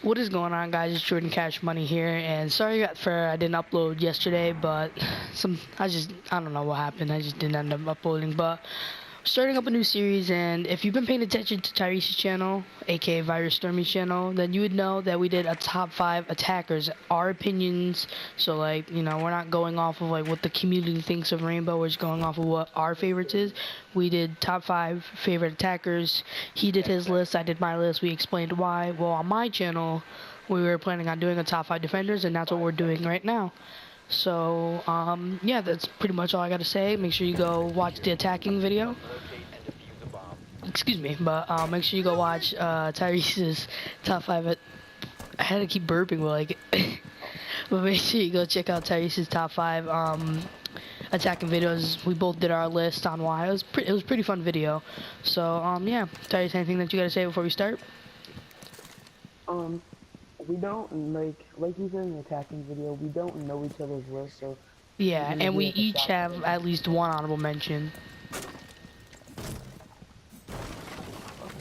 What is going on, guys? It's Jordan Cash Money here, and sorry for I didn't upload yesterday, but I don't know what happened. I just didn't end up uploading, but starting up a new series. And if you've been paying attention to Tyrese's channel, aka Virus Stormy's channel, then you would know that we did a top 5 attackers, our opinions. So like, you know, we're not going off of like what the community thinks of Rainbow, we're just going off of what our favorites is. We did top 5 favorite attackers. He did his list, I did my list. We explained why. Well, on my channel we were planning on doing a top 5 defenders, and that's what we're doing right now. So, yeah, that's pretty much all I gotta say. Make sure you go watch the attacking video. Excuse me, but make sure you go watch Tyrese's top 5. I had to keep burping, but like, but make sure you go check out Tyrese's top 5 attacking videos. We both did our list on why. It was pretty fun video. So, yeah, Tyrese, anything that you gotta say before we start? We don't, like you said in the attacking video, we don't know each other's lists, so... Yeah, and we each have at least one honorable mention.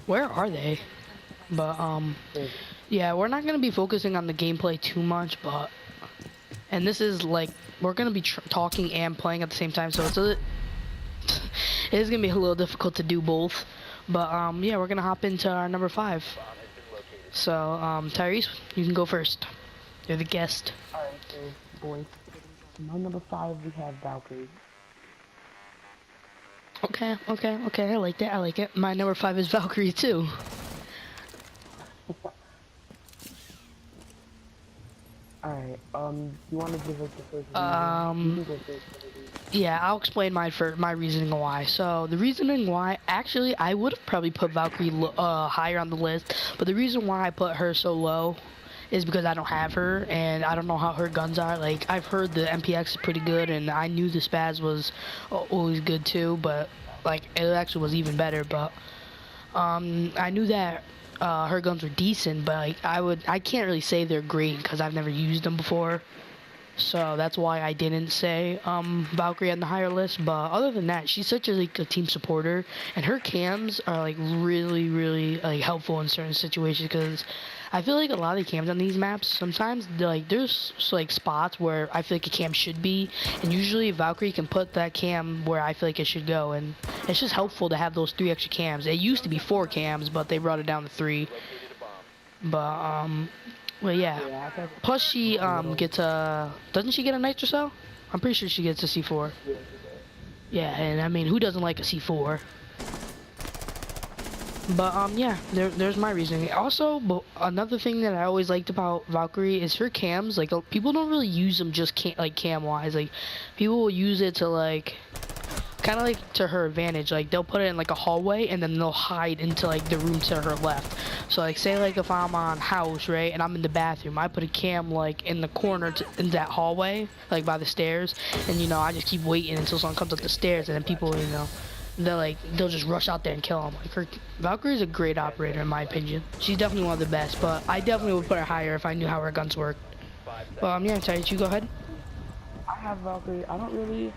Where are they? But, yeah, we're not gonna be focusing on the gameplay too much, but... And this is, like, we're gonna be talking and playing at the same time, so it is gonna be a little difficult to do both. But, yeah, we're gonna hop into our number 5. So, Tyrese, you can go first. You're the guest. Alright, so, boys, my number 5, we have Valkyrie. Okay, I like that, I like it. My number 5 is Valkyrie, too. Alright, you want to give us the first reason? Yeah, I'll explain my reasoning why. So, the reasoning why, actually, I would have probably put Valkyrie higher on the list, but the reason why I put her so low is because I don't have her, and I don't know how her guns are. Like, I've heard the MPX is pretty good, and I knew the Spaz was always good too, but, like, it actually was even better, but, I knew that her guns were decent, but like I can't really say they're great because I've never used them before. So that's why I didn't say Valkyrie on the higher list. But other than that, she's such a team supporter, and her cams are like really like helpful in certain situations, because I feel like a lot of the cams on these maps, sometimes like there's like spots where I feel like a cam should be, and usually Valkyrie can put that cam where I feel like it should go, and it's just helpful to have those 3 extra cams. It used to be 4 cams, but they brought it down to 3. But well, yeah. Plus she gets a, doesn't she get a nitro cell? I'm pretty sure she gets a C4. Yeah, and I mean, who doesn't like a C4? But yeah, there's my reasoning. Also, but another thing that I always liked about Valkyrie is her cams. Like, people don't really use them just cam wise. Like, people will use it to like, kind of like to her advantage. Like, they'll put it in like a hallway, and then they'll hide into like the room to her left. So like, say like if I'm on house, right, and I'm in the bathroom, I put a cam like in the corner in that hallway, like by the stairs, and you know, I just keep waiting until someone comes up the stairs, and then people, you know, they'll just rush out there and kill him. Like, Valkyrie's a great operator in my opinion. She's definitely one of the best, but I definitely would put her higher if I knew how her guns work. Yeah, Tyrese, you go ahead. I have Valkyrie. I don't really.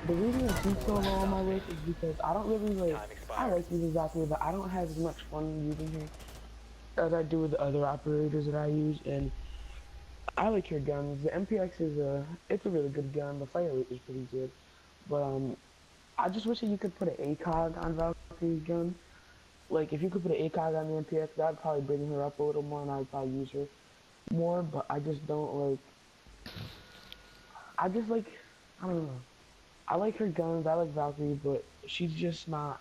The reason she's so low on my list is because I don't really like. I like using Valkyrie, but I don't have as much fun using her as I do with the other operators that I use, and I like her guns. The MPX is it's a really good gun. The fire rate is pretty good, but I just wish that you could put an ACOG on Valkyrie's gun. Like, if you could put an ACOG on the MPX, that'd probably bring her up a little more, and I'd probably use her more, but I just don't like... I just like... I don't know. I like her guns, I like Valkyrie, but she's just not...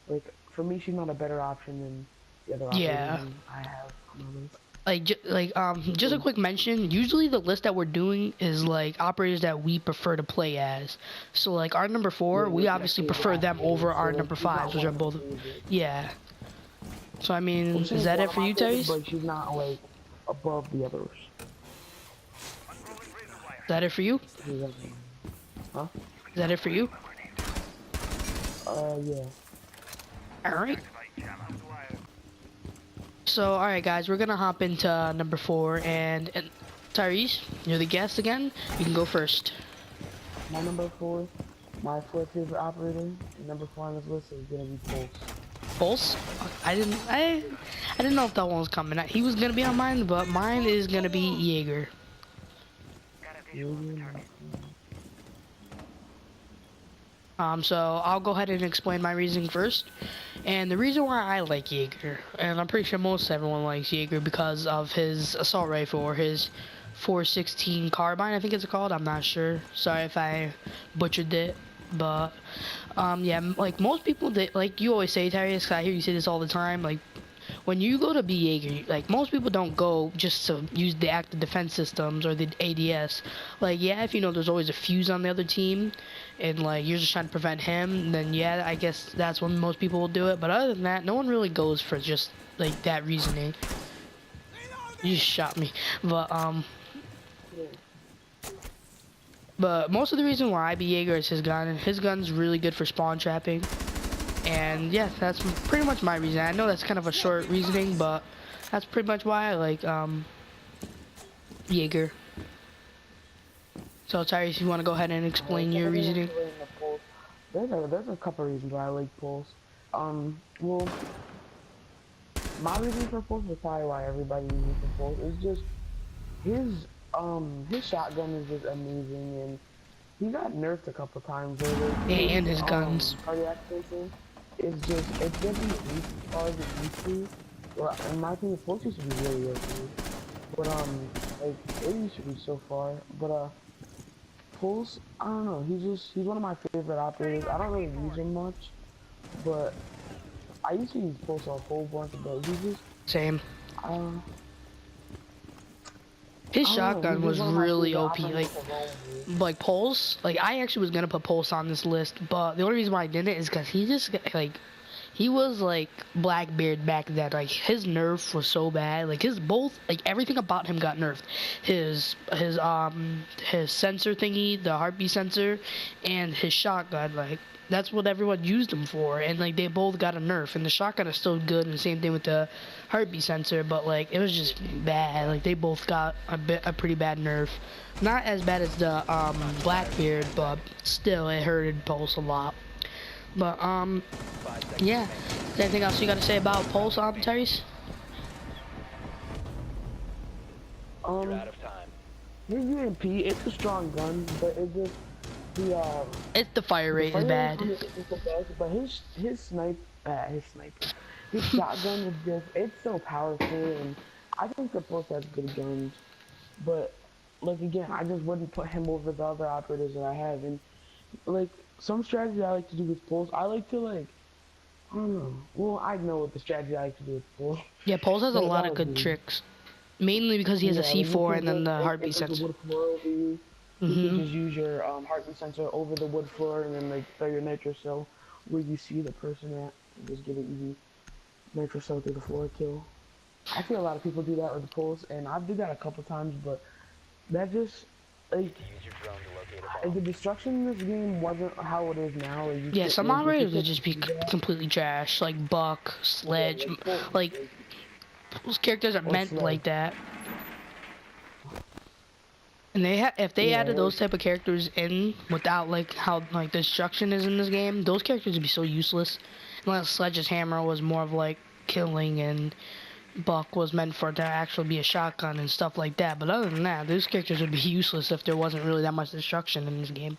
Like, for me, she's not a better option than the other operators I have on my list. Just a quick mention, usually the list that we're doing is like operators that we prefer to play as. So like our number 4, we obviously prefer them over our number 5s, which are both, yeah. So I mean, is that it for you, Tyrese? But she's not like above the others. Is that it for you? Huh? Is that it for you? Yeah. Alright. So, alright guys, we're gonna hop into number 4, and Tyrese, you're the guest again. You can go first. My number 4, my 4th favorite operator, and number 4 on this list is gonna be Pulse. Pulse? I didn't know if that one was coming. He was gonna be on mine, but mine is gonna be Jaeger. So I'll go ahead and explain my reasoning first. And the reason why I like Jaeger, and I'm pretty sure most everyone likes Jaeger because of his assault rifle or his 416 carbine, I think it's called. I'm not sure. Sorry if I butchered it, but yeah, like most people, that like you always say, Tyrese, 'cause I hear you say this all the time. Like when you go to be Jaeger, like most people don't go just to use the active defense systems or the ADS. Like yeah, if you know there's always a fuse on the other team, and like you're just trying to prevent him, then yeah, I guess that's when most people will do it. But other than that, no one really goes for just like that reasoning. You just shot me, but most of the reason why I be Jaeger is his gun. His gun's really good for spawn trapping. And yeah, that's pretty much my reason. I know that's kind of a short reasoning, but that's pretty much why I like Jaeger. So Tyrese, you want to go ahead and explain your reasoning? There's a couple reasons why I like Pulse. Well, my reason for Pulse is probably why everybody uses for Pulse. It's just his shotgun is just amazing, and he got nerfed a couple times lately. And his guns. Cardiac sensor is just, it doesn't use as far as it used to. Well, in my opinion, Pulse used to be really good for me. But like it used to be so far. But Pulse, I don't know. He's one of my favorite operators. I don't really use him much, but I used to use Pulse a whole bunch, but he's just Same. His shotgun was really OP. Like Pulse. Like I actually was gonna put Pulse on this list, but the only reason why I didn't is because he just like he was like Blackbeard back then. Like his nerf was so bad. Like like everything about him got nerfed. His sensor thingy, the heartbeat sensor, and his shotgun. Like that's what everyone used him for, and like they both got a nerf. And the shotgun is still good, and the same thing with the heartbeat sensor. But like it was just bad. Like they both got a pretty bad nerf. Not as bad as the Blackbeard, but still it hurted Pulse a lot. But yeah. Is there anything else you got to say about Pulse, Tyrese? You're out of time. His UMP, it's a strong gun, but it just The fire rate is bad. But his shotgun is just, it's so powerful, and I think the Pulse has good guns, but like again, I just wouldn't put him over the other operators that I have. And like some strategy I like to do with Pulse, I like to like, I don't know. Well, I know what the strategy I like to do with Pulse. Yeah, Pulse has a lot of good tricks. Mainly because he has a C4 and then the heartbeat sensor. You can just use your heartbeat sensor over the wood floor and then like throw your nitro cell where you see the person at and just get an easy nitro cell through the floor kill. I feel a lot of people do that with the Pulse, and I've did that a couple times, but that just like the destruction in this game wasn't how it is now. Like, yeah, some operators would just be completely trash, like Buck, Sledge, like those characters are meant like that. And if they added those type of characters in without like how like destruction is in this game, those characters would be so useless. Unless Sledge's hammer was more of like killing and Buck was meant for it to actually be a shotgun and stuff like that. But other than that, those characters would be useless if there wasn't really that much destruction in this game.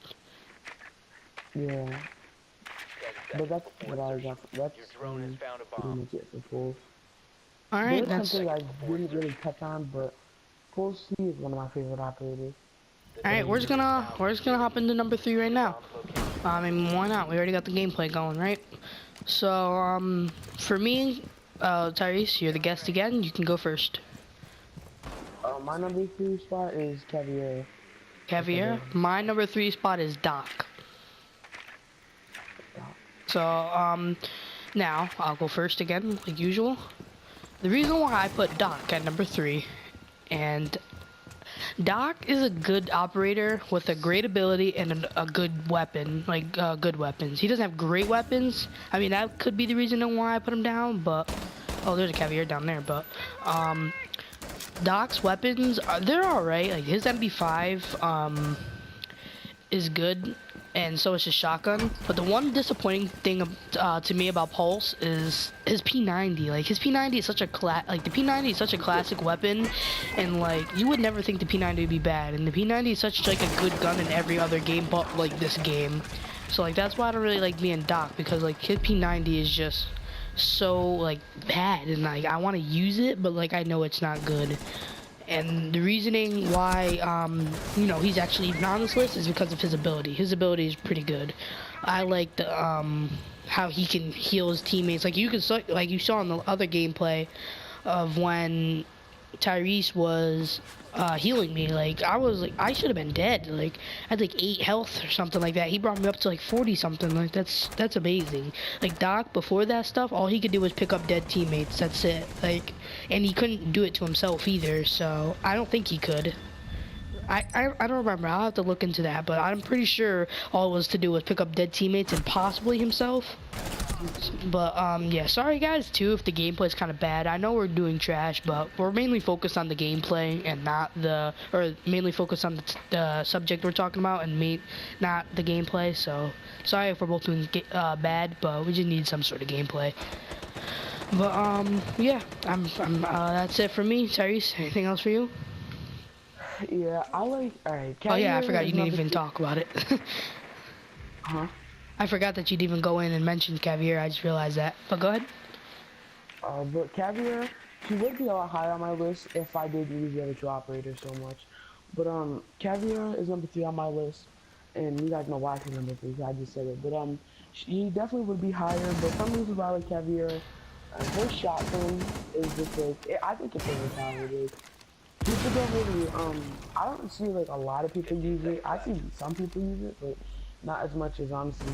Yeah. But that's what I got. That's pretty much it for Pulse. Alright, that's something I didn't really touch on, but Pulse C is one of my favorite operators. Alright, we're just gonna hop into number 3 right now. I mean, why not? We already got the gameplay going, right? So, for me, Tyrese, you're the guest again. You can go first. My number 3 spot is Caviar. Caviar? My number 3 spot is Doc. So, now, I'll go first again, like usual. The reason why I put Doc at number 3, and Doc is a good operator with a great ability and a good weapon, like good weapons. He doesn't have great weapons. I mean, that could be the reason why I put him down, but oh, there's a Caviar down there. But Doc's weapons they're all right. Like his MP5 is good. and so is his shotgun. But the one disappointing thing to me about Pulse is his P90. Like his P90 is such a the P90 is such a classic weapon, and like you would never think the P90 would be bad. And the P90 is such like a good gun in every other game, but like this game. So like that's why I don't really like me and Doc, because like his P90 is just so like bad, and like I want to use it, but like I know it's not good. And the reasoning why, you know, he's actually even on this list is because of his ability. His ability is pretty good. I like the, how he can heal his teammates. Like you you saw in the other gameplay of when Tyrese was healing me. Like I should have been dead. Like I had like 8 health or something like that. He brought me up to like 40 something. Like that's amazing. Like Doc, before that stuff, all he could do was pick up dead teammates. That's it. Like, and he couldn't do it to himself either. So I don't think he could. I don't remember. I'll have to look into that. But I'm pretty sure all it was to do was pick up dead teammates and possibly himself. But yeah, sorry guys too if the gameplay is kind of bad. I know we're doing trash, but we're mainly focused on the gameplay and not mainly focused on the subject we're talking about and not the gameplay. So sorry if we're both doing bad, but we just need some sort of gameplay. But yeah, that's it for me. Tyrese, anything else for you? Yeah, I like. Alright. Oh yeah, I forgot you didn't even talk about it. Huh? I forgot that you'd even go in and mention Caviar. I just realized that. But go ahead. But Caviar, she would be a lot higher on my list if I did use the other 2 operators so much. But Caviar is number 3 on my list, and you guys know why she's number 3. So I just said it. But she definitely would be higher. But some reasons why I like Caviar, her shotgun is just like I think it's overpowered. People don't really I don't see like a lot of people use it. I see some people use it, but not as much as honestly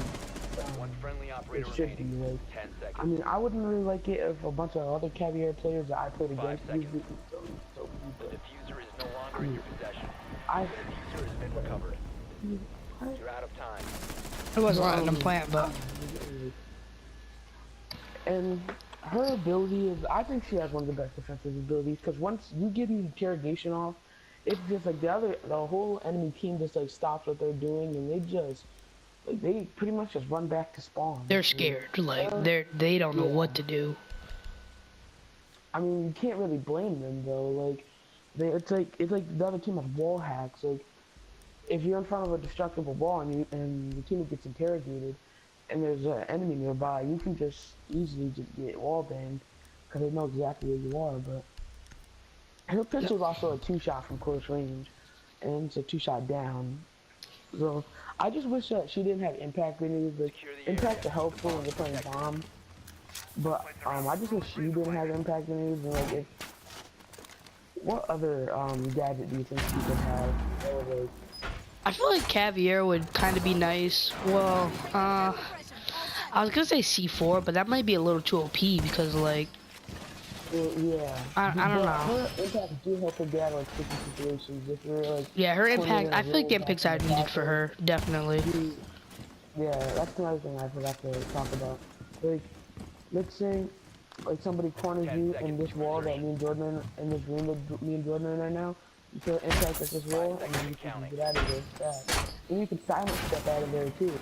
One friendly operator it should be. remaining. Like 10 seconds. I mean, I wouldn't really like it if a bunch of other Caviar players that I played 5 against seconds. used it. So The diffuser is no longer in your possession. I The diffuser has been recovered. You're out of time. It wasn't letting them plant, but and her ability is, I think she has one of the best defensive abilities, because once you get the interrogation off, it's just like the whole enemy team just like stops what they're doing, and they pretty much just run back to spawn. they're scared. Like they don't know what to do. I mean, you can't really blame them though. Like it's like the other team has wall hacks. Like if you're in front of a destructible wall and your teammate gets interrogated, and there's an enemy nearby, you can just easily just get wall banged because they know exactly where you are. But her pistol is also a 2-shot from close range, and it's a 2-shot down. So I just wish that she didn't have impact grenades. Like impacts are helpful when you're playing bomb, but I just wish she didn't have impact grenades. And like, what other gadget do you think she could have? Like, I feel like Caviar would kind of be nice. Well, I was gonna say C4, but that might be a little too OP because like, yeah. I don't know. Her impact do help her get out of like sticky situations. If you're like, Yeah, her impact. I feel like the impacts are needed for her, definitely. Yeah, that's another thing I forgot to talk about. Like, let's say, like somebody corners you in this wall that me and Jordan in this room that me and Jordan are in right now. You can impact at this wall, and then you can get out of there fast. And you can silent step out of there too.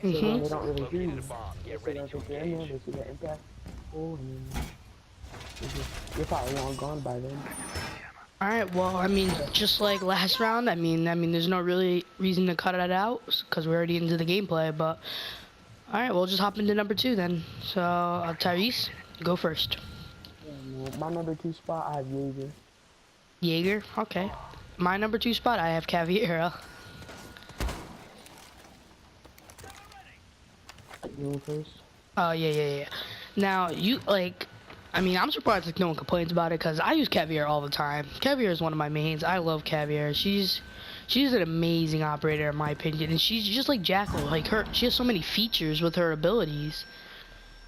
So then they don't really hear you. So don't think you're in there, they see that impact. Oh, and then you're probably long gone by then. Alright, well, I mean, just like last round, I mean, there's no really reason to cut it out because we're already into the gameplay. But alright, we'll just hop into number 2 then. So Tyrese, go first. My number 2 spot, I have Jaeger. Jaeger, okay. My number 2 spot, I have Caviar. You go first? Oh yeah. Now you like, I mean, I'm surprised like no one complains about it because I use Caviar all the time. Caviar is one of my mains. I love Caviar. She's an amazing operator in my opinion, and she's just like Jackal. Like she has so many features with her abilities.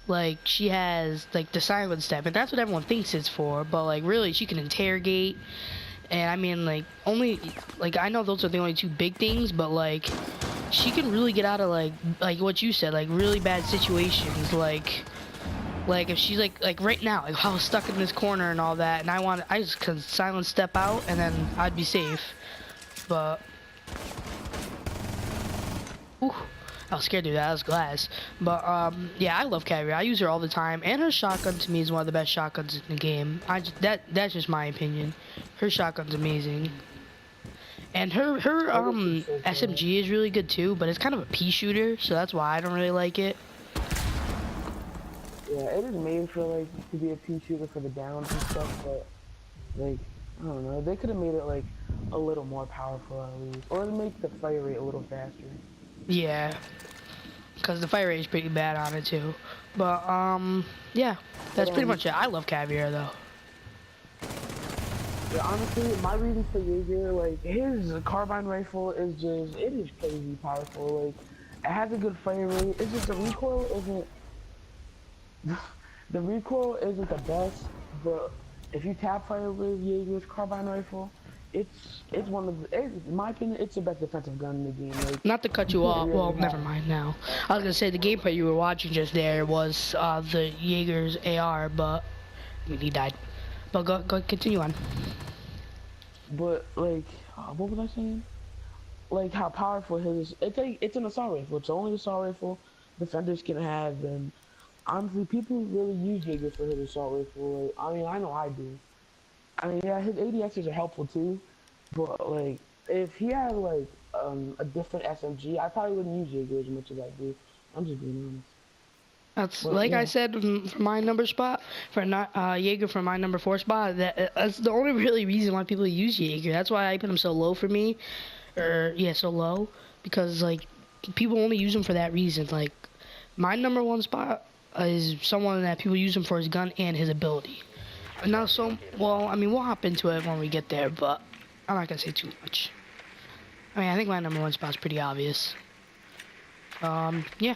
Like she has like the silent step, and that's what everyone thinks it's for. But like really, she can interrogate, and I mean like I know those are the only 2 big things, but like she can really get out of like what you said, like really bad situations. Like if she's like right now, like I was stuck in this corner and all that, and I just can silent step out, and then I'd be safe. But Ooh, I was scared to do that. I was glass. But yeah, I love Caviar. I use her all the time, and her shotgun to me is one of the best shotguns in the game. That's just my opinion. Her shotgun's amazing. And her SMG is really good too, but it's kind of a pea shooter, so that's why I don't really like it. Yeah, it is made for like to be a pea shooter for the downs and stuff, but like I don't know, they could have made it like a little more powerful at least, or make the fire rate a little faster. Yeah, because the fire rate is pretty bad on it too. But yeah, that's pretty much it. I love Caviar though. Yeah, honestly, my reason for Jaeger, like, his carbine rifle is just, it is crazy powerful. Like, it has a good fire rate. It's just the recoil isn't the best, but if you tap fire with Jaeger's carbine rifle, it's one of the, in my opinion, it's the best defensive gun in the game. Like, not to cut you off, well, never mind now. I was gonna say the gameplay you were watching just there was the Jaeger's AR, but I mean, he died. But go continue on. But like, what was I saying? Like how powerful his it's an assault rifle. It's the only assault rifle defenders can have, and honestly, people really use Jaeger for his assault rifle. Like, I mean, I know I do. I mean, yeah, his ADXs are helpful too, but like, if he had like a different SMG, I probably wouldn't use Jaeger as much as I do. I'm just being honest. That's But, like yeah. I said for my number spot, for not Jaeger for my number 4 spot. That's the only really reason why people use Jaeger. That's why I put him so low for me, or yeah, so low, because like people only use him for that reason. Like my number 1 spot is someone that people use him for his gun and his ability. And now, well, I mean, we'll hop into it when we get there, but I'm not gonna say too much. I mean, I think my number 1 spot's pretty obvious. Yeah.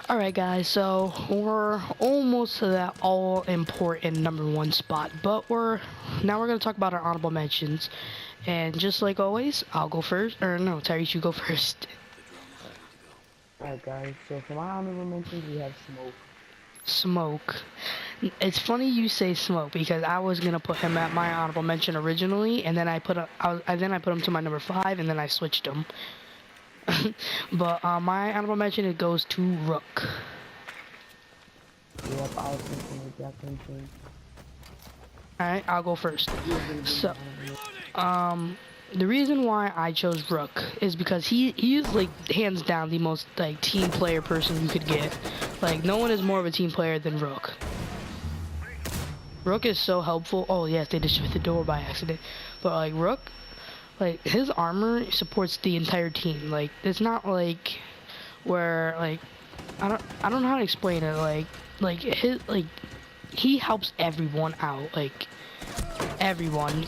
Alright guys, so we're almost to that all-important number 1 spot, but now we're going to talk about our honorable mentions. And just like always, I'll go first, or no, Tyrese, you go first. Alright guys, so for my honorable mentions, we have Smoke. It's funny you say Smoke, because I was going to put him at my honorable mention originally, and then I put him to my number 5, and then I switched him. But my honorable mention, it goes to Rook. Yep, I was thinking the exact same thing. Alright, I'll go first. So, the reason why I chose Rook is because he's like hands down the most like team player person you could get. Like no one is more of a team player than Rook. Rook is so helpful. Oh yes, they destroyed the door by accident. But like Rook, like his armor supports the entire team. Like it's not like where like I don't know how to explain it. Like he helps everyone out. Like everyone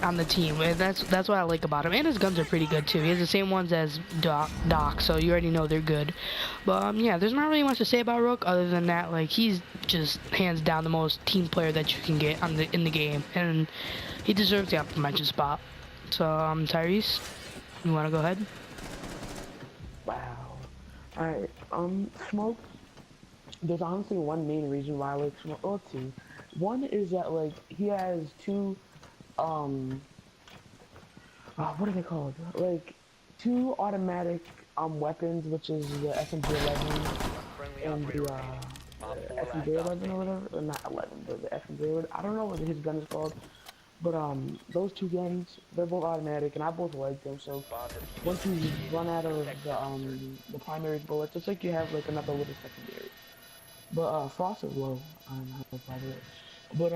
on the team. And that's what I like about him. And his guns are pretty good too. He has the same ones as Doc, so you already know they're good. But yeah, there's not really much to say about Rook other than that like he's just hands down the most team player that you can get in the game, and he deserves the honorable mention spot. So Tyrese, you wanna go ahead? Wow. Alright, Smoke, there's honestly one main reason why I like Smoke, or two. One is that, like, he has two, what are they called? Like, two automatic, weapons, which is the SMG-11 and the, SMG-11 or whatever, or not 11, but the SMG-11, I don't know what his gun is called. But those two guns, they're both automatic, and I both like them. So once you run out of the primary bullets, it's like you have like another little secondary. But Frost is low on health, by the way. But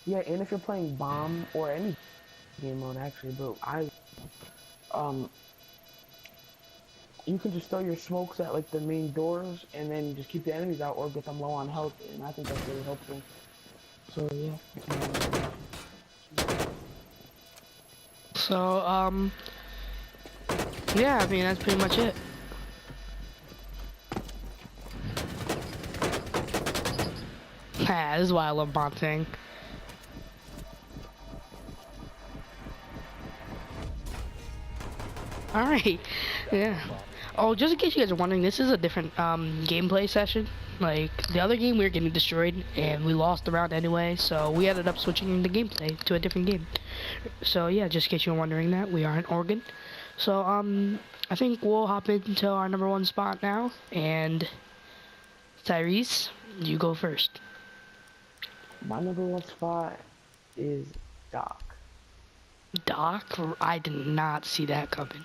yeah, and if you're playing bomb or any game mode actually, but you can just throw your smokes at like the main doors, and then just keep the enemies out or get them low on health, and I think that's really helpful. So yeah. So yeah, I mean that's pretty much it. This is why I love Montang. Alright, yeah. Oh, just in case you guys are wondering, this is a different gameplay session. Like, the other game we were getting destroyed, and we lost the round anyway, so we ended up switching the gameplay to a different game. So yeah, just in case you're wondering that, we are in Oregon. So I think we'll hop into our number one spot now, and Tyrese, you go first. My number one spot is Doc. Doc, I did not see that coming.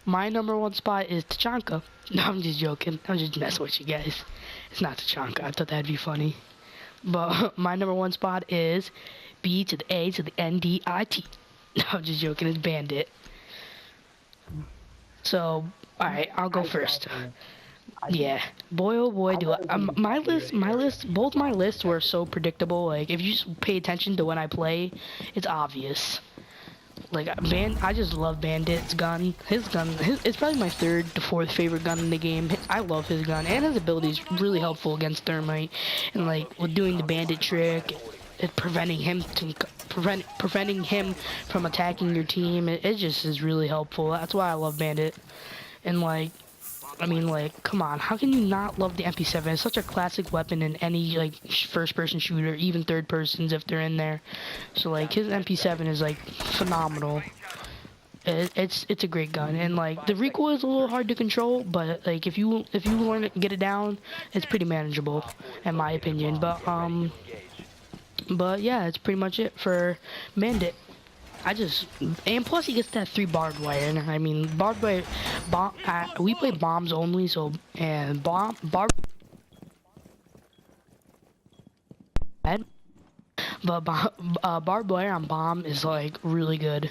My number one spot is Tachanka. No, I'm just joking. I'm just messing with you guys. It's not Tachanka. I thought that'd be funny. But my number one spot is B to the A to the N-D-I-T. No, I'm just joking. It's Bandit. So, alright, I'll go first. Yeah, boy, oh boy, do I. Both my lists were so predictable. Like, if you just pay attention to when I play, it's obvious. Like, I just love Bandit's gun. It's probably my third to fourth favorite gun in the game. I love his gun, and his ability is really helpful against Thermite. And like, with doing the Bandit trick, it preventing him from attacking your team. It just is really helpful. That's why I love Bandit. And like, I mean, like, come on, how can you not love the MP7? It's such a classic weapon in any, like, first-person shooter, even third-persons if they're in there. So, like, his MP7 is, like, phenomenal. It's a great gun, and, like, the recoil is a little hard to control, but, like, if you learn to get it down, it's pretty manageable, in my opinion. But yeah, it's pretty much it for Bandit. And plus he gets that 3 barbed wire, and I mean, barbed wire, we play bombs only, so, and barbed wire on bomb is, like, really good.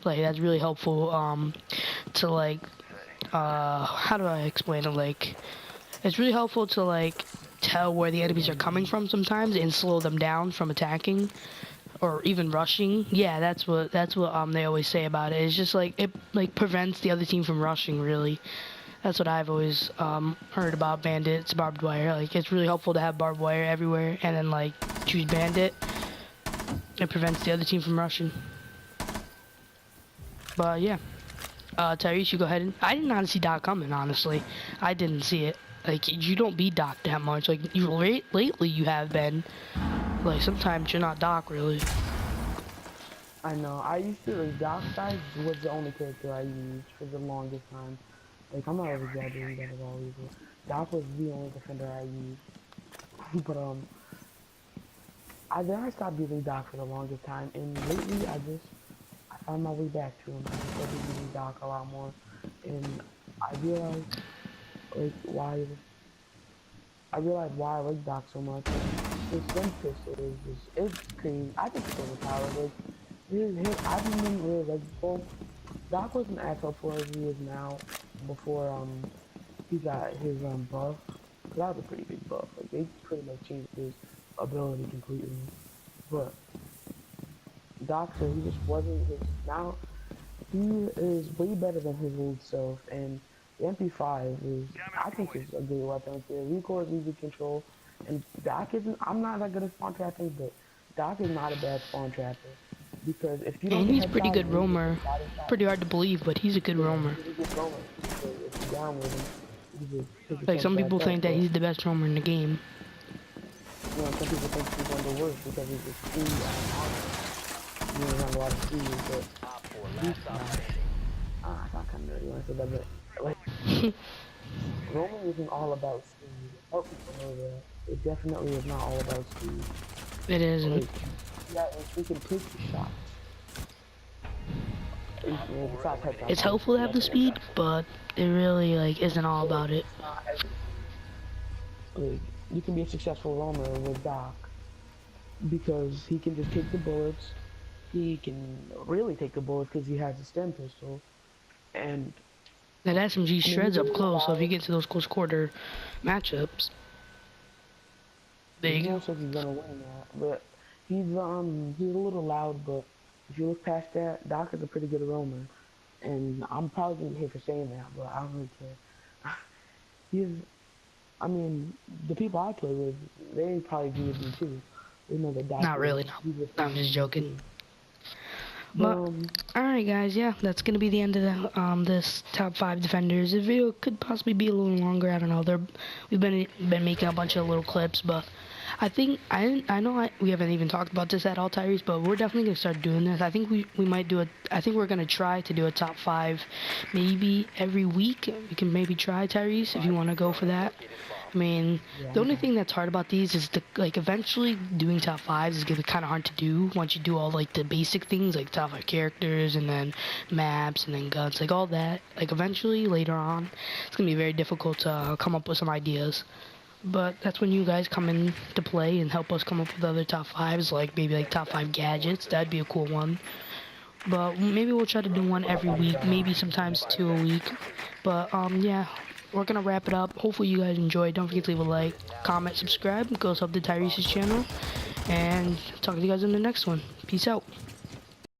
Like, that's really helpful, to, like, how do I explain it, like, it's really helpful to, like, tell where the enemies are coming from sometimes, and slow them down from attacking. Or even rushing. Yeah, that's what they always say about it. It's just like it like prevents the other team from rushing, really. That's what I've always heard about Bandit's barbed wire. Like, it's really helpful to have barbed wire everywhere, and then like choose Bandit. It prevents the other team from rushing. But yeah, Tyrese, you go ahead. I did not see Doc coming, honestly. I didn't see it. Like, you don't beat Doc that much. Like, lately you have been. Like, sometimes you're not Doc, really. I know. I used to, like, Doc guys was the only character I used for the longest time. Like, I'm not exaggerating that at all either. Doc was the only defender I used. But, I stopped using Doc for the longest time, and lately I found my way back to him. I started using Doc a lot more, and I realized, like, why I like Doc so much. His gun pistol is just, it's crazy. I think it's overpowered. Like, I didn't really like, well, Doc wasn't as helpful as he is now before, he got his, buff. That was a pretty big buff. Like, they pretty much changed his ability completely. But Doc, so he just wasn't his, now, he is way better than his old self, and the MP5 is, I think, is a great weapon. The recoil is easy to control, and Doc isn't, I'm not that good at spawn trapping, but Doc is not a bad spawn trapper. Because if you don't and he's pretty good roamer. Pretty hard to believe, but he's a good roamer. He's a good roamer. If you're down with him, like, some people think that he's the best roamer in the game. You know, some people think he's one of the worst because he's just speed and you don't have a lot of speed, but I got kind of nerdy when I said that, but like, roaming isn't all about speed. Help people know that. It definitely is not all about speed. It isn't. Like, yeah, if we can take the shots. It's helpful to have the speed, but it really, like, isn't all about it. Like, you can be a successful roamer with Doc because he can just take the bullets. He can really take the bullets because he has a stem pistol, and that SMG shreds up close. So if you get to those close quarter matchups, there you go. He's gonna win that, but he's a little loud. But if you look past that, Doc is a pretty good roamer, and I'm probably gonna be hate for saying that, but I don't really care. I mean, the people I play with, they probably agree with me too. They know that Doc. Not really, no. I'm just joking. But Boom. alright guys, yeah, that's gonna be the end of the, this top 5 defenders. The video could possibly be a little longer, I don't know. We've been making a bunch of little clips, but I think we haven't even talked about this at all, Tyrese, but we're definitely gonna start doing this. I think we might do I think we're gonna try to do a top 5 maybe every week. We can maybe try, Tyrese, if you wanna go for that. I mean, the only thing that's hard about these is like eventually doing top 5s is gonna be kind of hard to do once you do all like the basic things like top 5 characters and then maps and then guns, like all that. Like eventually later on, it's gonna be very difficult to come up with some ideas. But that's when you guys come in to play and help us come up with other top 5s, like maybe like top 5 gadgets. That'd be a cool one. But maybe we'll try to do one every week, maybe sometimes 2 a week. But yeah, we're gonna wrap it up. Hopefully you guys enjoyed. Don't forget to leave a like, comment, subscribe. Go sub to Tyrese's channel, and talk to you guys in the next one. Peace out.